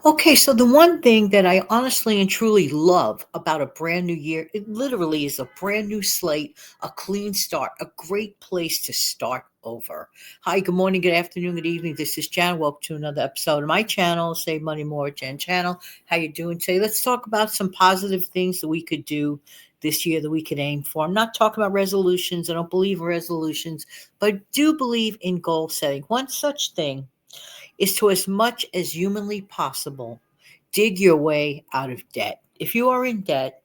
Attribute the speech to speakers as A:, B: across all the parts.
A: Okay, so the one thing that I honestly and truly love about a brand new year, it literally is a brand new slate, a clean start, a great place to start over. Hi, good morning, good afternoon, good evening. This is Jan. Welcome to another episode of my channel, Save Money More Jan channel. How you doing today? Let's talk about some positive things that we could do this year that we could aim for. I'm not talking about resolutions. I don't believe in resolutions, but I do believe in goal setting. One such thing is to, as much as humanly possible, dig your way out of debt. If you are in debt,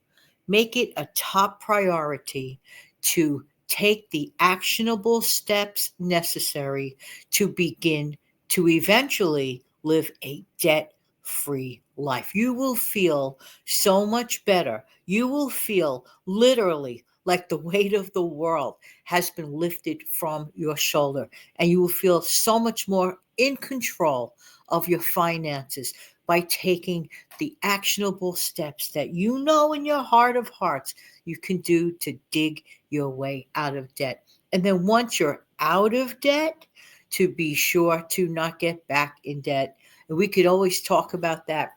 A: make it a top priority to take the actionable steps necessary to begin to eventually live a debt free life. You will feel so much better. You will feel literally like the weight of the world has been lifted from your shoulder, and you will feel so much more in control of your finances by taking the actionable steps that you know in your heart of hearts you can do to dig your way out of debt. And then once you're out of debt, to be sure to not get back in debt. And we could always talk about that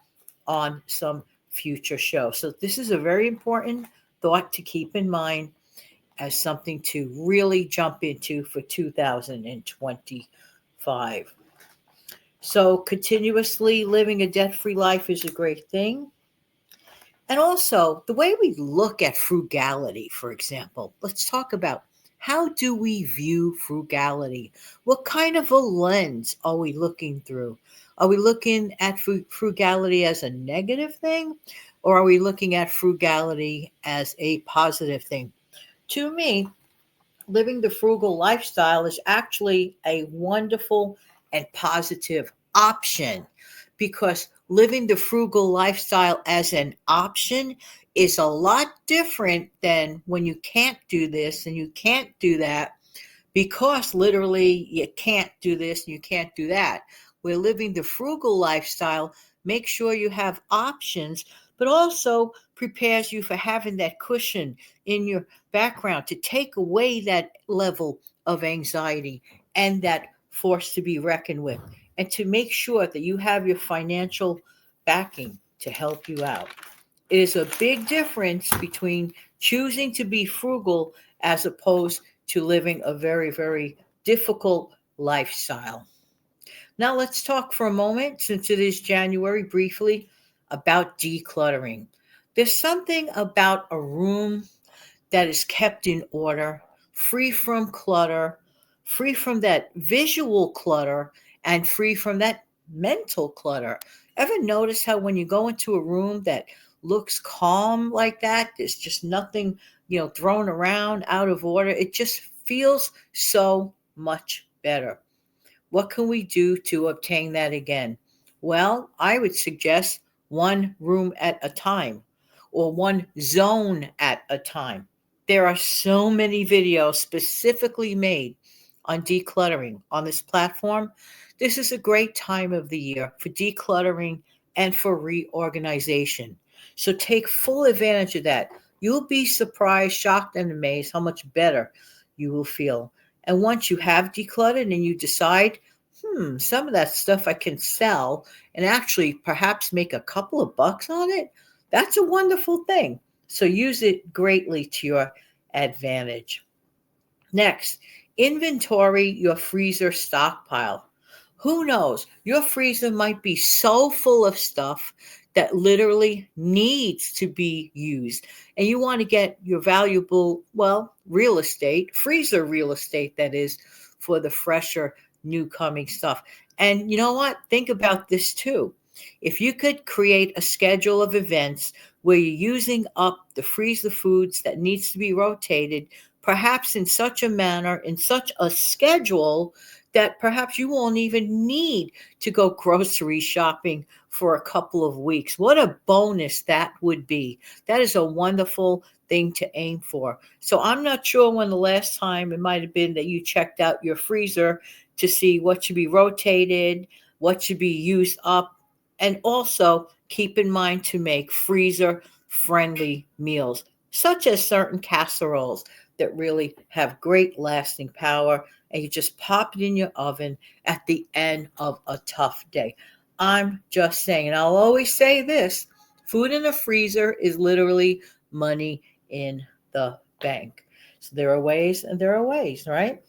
A: on some future show. So this is a very important thought to keep in mind as something to really jump into for 2025. So, continuously living a debt free life is a great thing. And also, the way we look at frugality, for example, let's talk about how do we view frugality? What kind of a lens are we looking through? Are we looking at frugality as a negative thing, or are we looking at frugality as a positive thing? To me, living the frugal lifestyle is actually a wonderful and positive option, because living the frugal lifestyle as an option is a lot different than when you can't do this and you can't do that, because literally you can't do this and you can't do that. Where living the frugal lifestyle, make sure you have options, but also prepares you for having that cushion in your background to take away that level of anxiety and that force to be reckoned with, and to make sure that you have your financial backing to help you out. It is a big difference between choosing to be frugal as opposed to living a very, very difficult lifestyle. Now, let's talk for a moment, since it is January, briefly about decluttering. There's something about a room that is kept in order, free from clutter, free from that visual clutter, and free from that mental clutter. Ever notice how when you go into a room that looks calm like that, there's just nothing, thrown around out of order? It just feels so much better. What can we do to obtain that again? Well, I would suggest one room at a time, or one zone at a time. There are so many videos specifically made on decluttering on this platform. This is a great time of the year for decluttering and for reorganization. So take full advantage of that. You'll be surprised, shocked, and amazed how much better you will feel. And once you have decluttered and you decide, some of that stuff I can sell and actually perhaps make a couple of bucks on it, that's a wonderful thing. So use it greatly to your advantage. Next, inventory your freezer stockpile. Who knows? Your freezer might be so full of stuff that literally needs to be used. And you want to get your valuable, real estate, freezer real estate, that is, for the fresher, new coming stuff. And you know what? Think about this too. If you could create a schedule of events where you're using up the freezer foods that needs to be rotated, perhaps in such a manner, in such a schedule, that perhaps you won't even need to go grocery shopping for a couple of weeks. What a bonus that would be. That is a wonderful thing to aim for. So I'm not sure when the last time it might have been that you checked out your freezer to see what should be rotated, what should be used up, and also keep in mind to make freezer friendly meals, such as certain casseroles that really have great lasting power, and you just pop it in your oven at the end of a tough day. I'm just saying. And I'll always say this: food in the freezer is literally money in the bank. So there are ways and there are ways, right?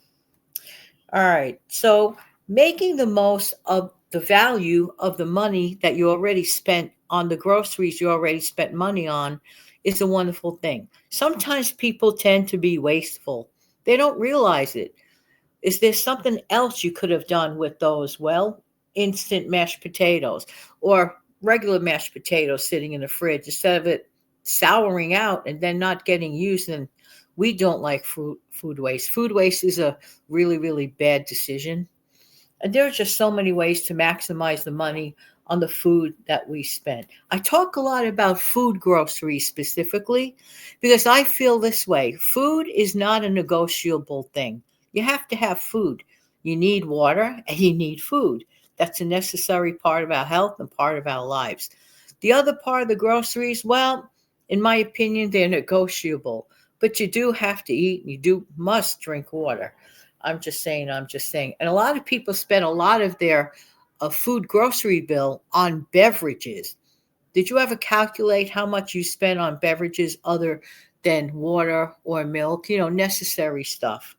A: All right. So making the most of the value of the money that you already spent on the groceries you already spent money on is a wonderful thing. Sometimes people tend to be wasteful. They don't realize it. Is there something else you could have done with those? Well, instant mashed potatoes or regular mashed potatoes sitting in the fridge instead of it souring out and then not getting used. And we don't like food waste. Food waste is a really, really bad decision. And there are just so many ways to maximize the money on the food that we spend. I talk a lot about food groceries specifically because I feel this way. Food is not a negotiable thing. You have to have food. You need water and you need food. That's a necessary part of our health and part of our lives. The other part of the groceries, well, in my opinion, they're negotiable, but you do have to eat and you do must drink water. I'm just saying. And a lot of people spend a lot of their food grocery bill on beverages. Did you ever calculate how much you spend on beverages other than water or milk? Necessary stuff.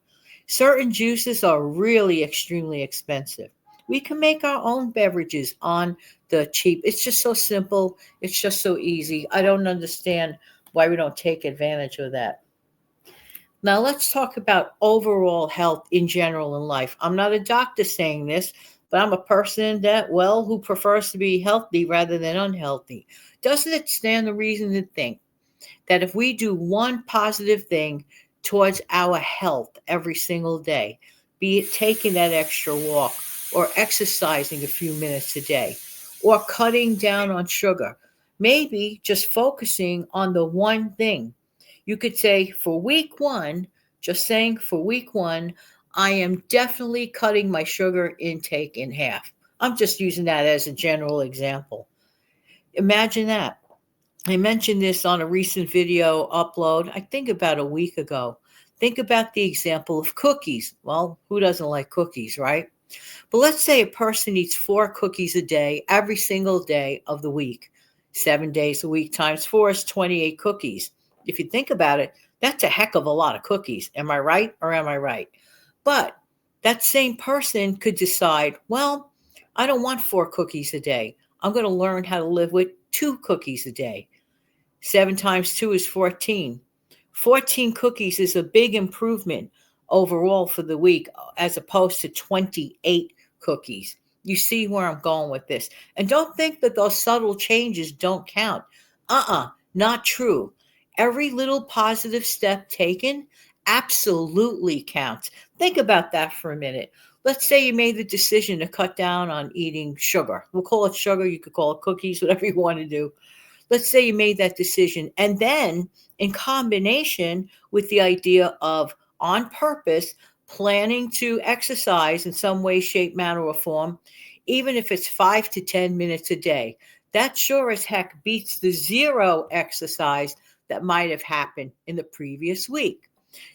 A: Certain juices are really extremely expensive. We can make our own beverages on the cheap. It's just so simple. It's just so easy. I don't understand why we don't take advantage of that. Now, let's talk about overall health in general in life. I'm not a doctor saying this, but I'm a person that, well, who prefers to be healthy rather than unhealthy. Doesn't it stand the reason to think that if we do one positive thing towards our health every single day, be it taking that extra walk or exercising a few minutes a day or cutting down on sugar, maybe just focusing on the one thing. You could say for week one, just saying for week one, I am definitely cutting my sugar intake in half. I'm just using that as a general example. Imagine that. I mentioned this on a recent video upload, I think about a week ago. Think about the example of cookies. Well, who doesn't like cookies, right? But let's say a person eats 4 cookies a day every single day of the week. 7 days a week times 4 is 28 cookies. If you think about it, that's a heck of a lot of cookies. Am I right or am I right? But that same person could decide, well, I don't want 4 cookies a day. I'm going to learn how to live with 2 cookies a day. 7 times 2 is 14. 14 cookies is a big improvement overall for the week as opposed to 28 cookies. You see where I'm going with this. And don't think that those subtle changes don't count. Not true. Every little positive step taken absolutely counts. Think about that for a minute. Let's say you made the decision to cut down on eating sugar. We'll call it sugar. You could call it cookies, whatever you want to do. Let's say you made that decision. And then, in combination with the idea of on purpose planning to exercise in some way, shape, manner, or form, even if it's 5 to 10 minutes a day, that sure as heck beats the zero exercise that might have happened in the previous week.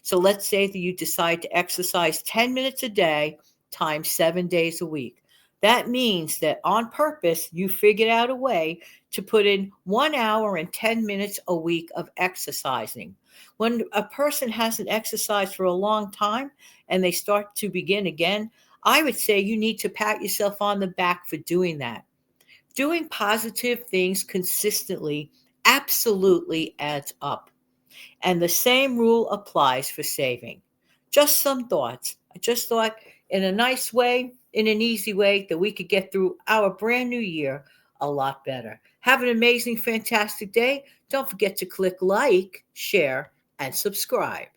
A: So let's say that you decide to exercise 10 minutes a day times 7 days a week. That means that on purpose, you figured out a way to put in 1 hour and 10 minutes a week of exercising. When a person hasn't exercised for a long time and they start to begin again, I would say you need to pat yourself on the back for doing that. Doing positive things consistently absolutely adds up. And the same rule applies for saving. Just some thoughts. I just thought in a nice way, in an easy way, that we could get through our brand new year a lot better. Have an amazing, fantastic day. Don't forget to click like, share, and subscribe.